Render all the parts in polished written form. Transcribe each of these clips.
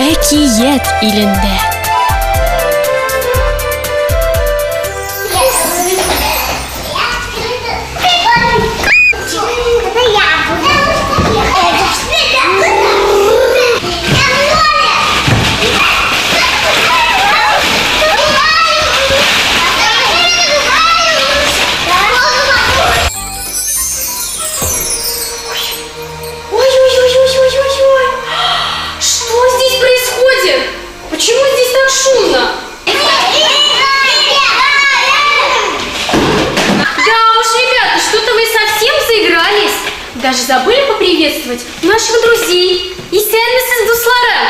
Әкият илендә. Даже забыли поприветствовать наших друзей. Исәнмесез, дусларым?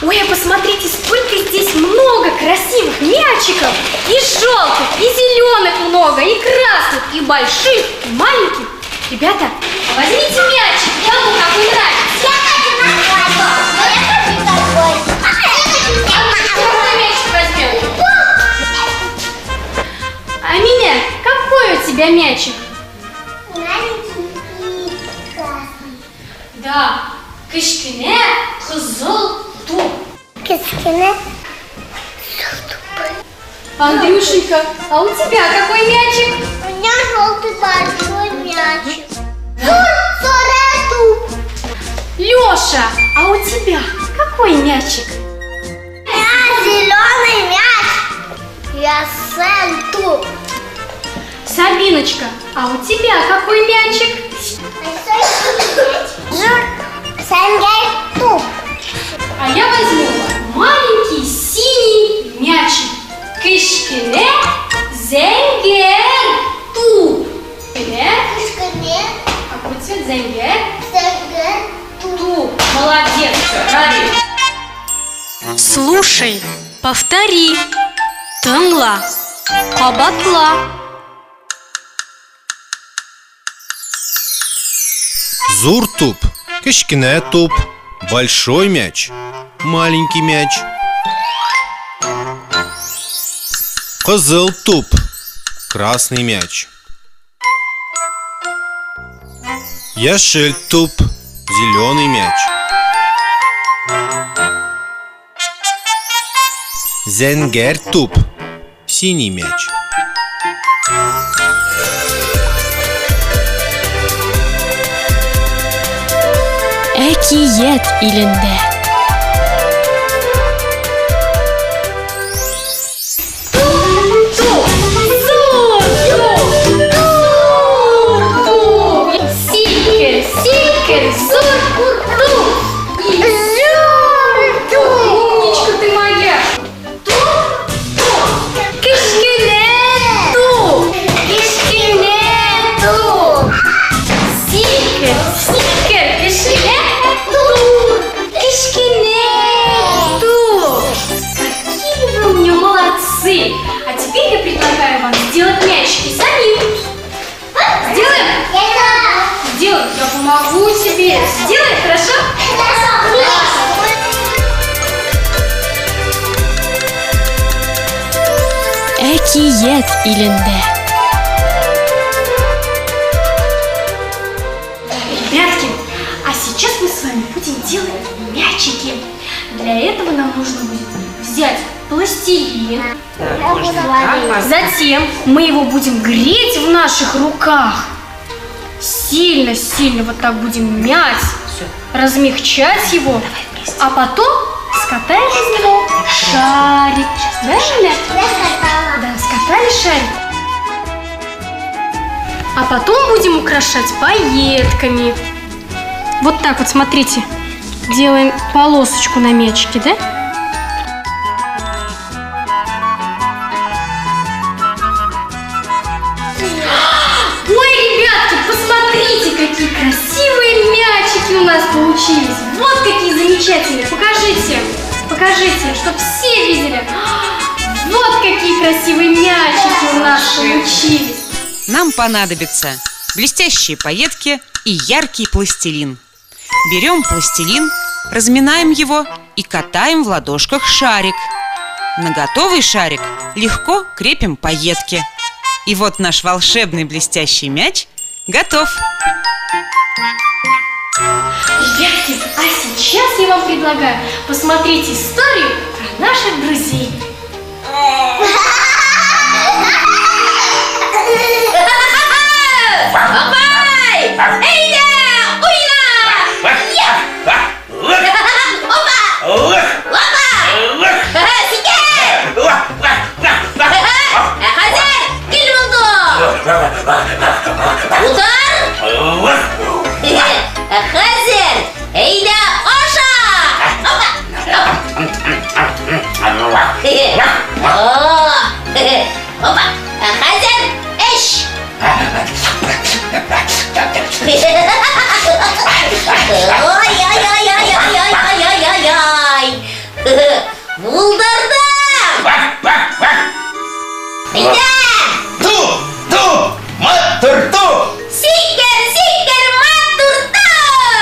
Ой, а посмотрите, сколько здесь много красивых мячиков. И желтых, и зеленых много, и красных, и больших, и маленьких. Ребята, возьмите мячик, кому какой нравится. Я хочу такой. Какой мячик возьмем? А меня, какой у тебя мячик? Маленький и красный. Да, кішкене қызыл туп. Кішкене. Андрюшенька, а у тебя какой мячик? У меня желтый большой мячик. Туп. Леша, а у тебя какой мячик? У меня зеленый мяч. Я туп. Сабиночка, а у тебя какой мячик? Туп. А я возьму маленький синий мячик. Кішкене зенгер туп. Кішкене. Какой цвет? Зенгер Туп. туп. Молодец, правильно. Слушай, повтори. Тыңла, кабатла. Зур туп, кішкене туп, большой мяч, маленький мяч. Қызыл туп, красный мяч. Яшель туп, зеленый мяч. Зенгер туп, синий мяч. Әкият илендә. А теперь я предлагаю вам сделать мячики самим. Сделаем? Сделаем. Я помогу тебе. Сделаем, хорошо? Әкият илендә. Ребятки, а сейчас мы с вами будем делать мячики. Для этого нам нужно будет взять пластилин. Затем мы его будем греть в наших руках. Сильно-сильно вот так будем мять, размягчать его. А потом скатаем из него шарик. Правильно? Да, скатали шарик. А потом будем украшать пайетками. Вот так вот, смотрите. Делаем полосочку на мячике, да? Какие красивые мячики у нас получились. Вот какие замечательные. Покажите, чтобы все видели. Вот какие красивые мячики у нас получились. Нам понадобятся блестящие пайетки и яркий пластилин. Берем пластилин, разминаем его и катаем в ладошках шарик. На готовый шарик легко крепим пайетки. И вот наш волшебный блестящий мяч готов. Детки, а сейчас я вам предлагаю посмотреть историю про наших друзей. Хәзер, әйдә аша! Хәзер, эш! Ай-яй-яй-яй-яй-яй-яй-яй! Булдырдым! Әйдә! Матурту! Сикер, матурту!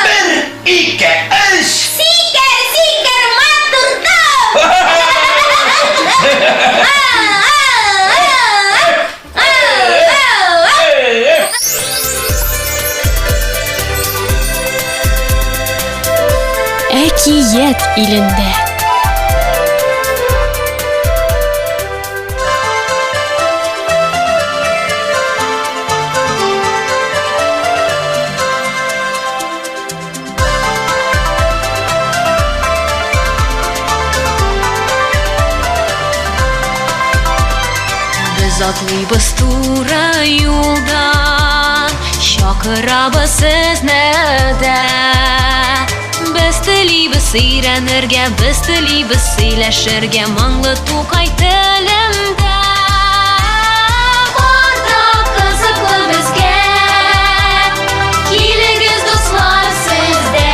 Бер, ике, өч! Сикер, матурту! Әкият илендә. Biz atlıyız tuра юлдан, чакырабыз сезне дә. Без телибез өйрәнергә, без телибез сөйләшергә моңлы Тукай телендә. Барда кызыклы безгә, килегез дуслар сездә.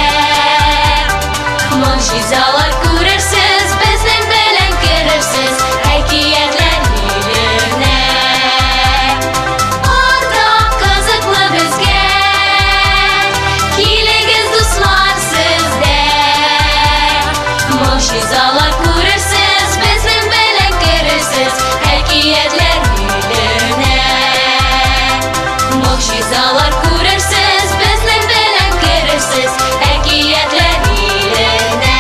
Могҗизалар күрерсез, безнең белән керерсез, әкиятләр иленә. Барда кызыклы безгә, килегез дуслар сездә. Могҗизалар күрерсез, безнең белән керерсез, әкиятләр иленә. Могҗизалар күрерсез, безнең белән керерсез, әкиятләр иленә.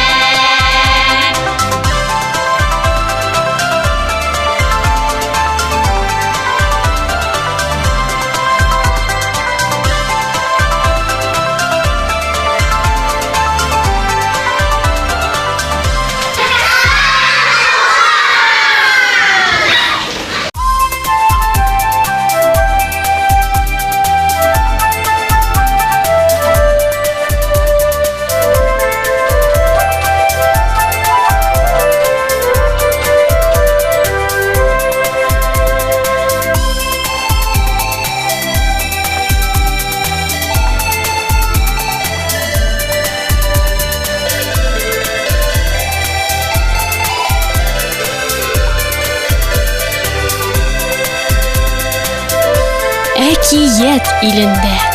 Әкият илендә.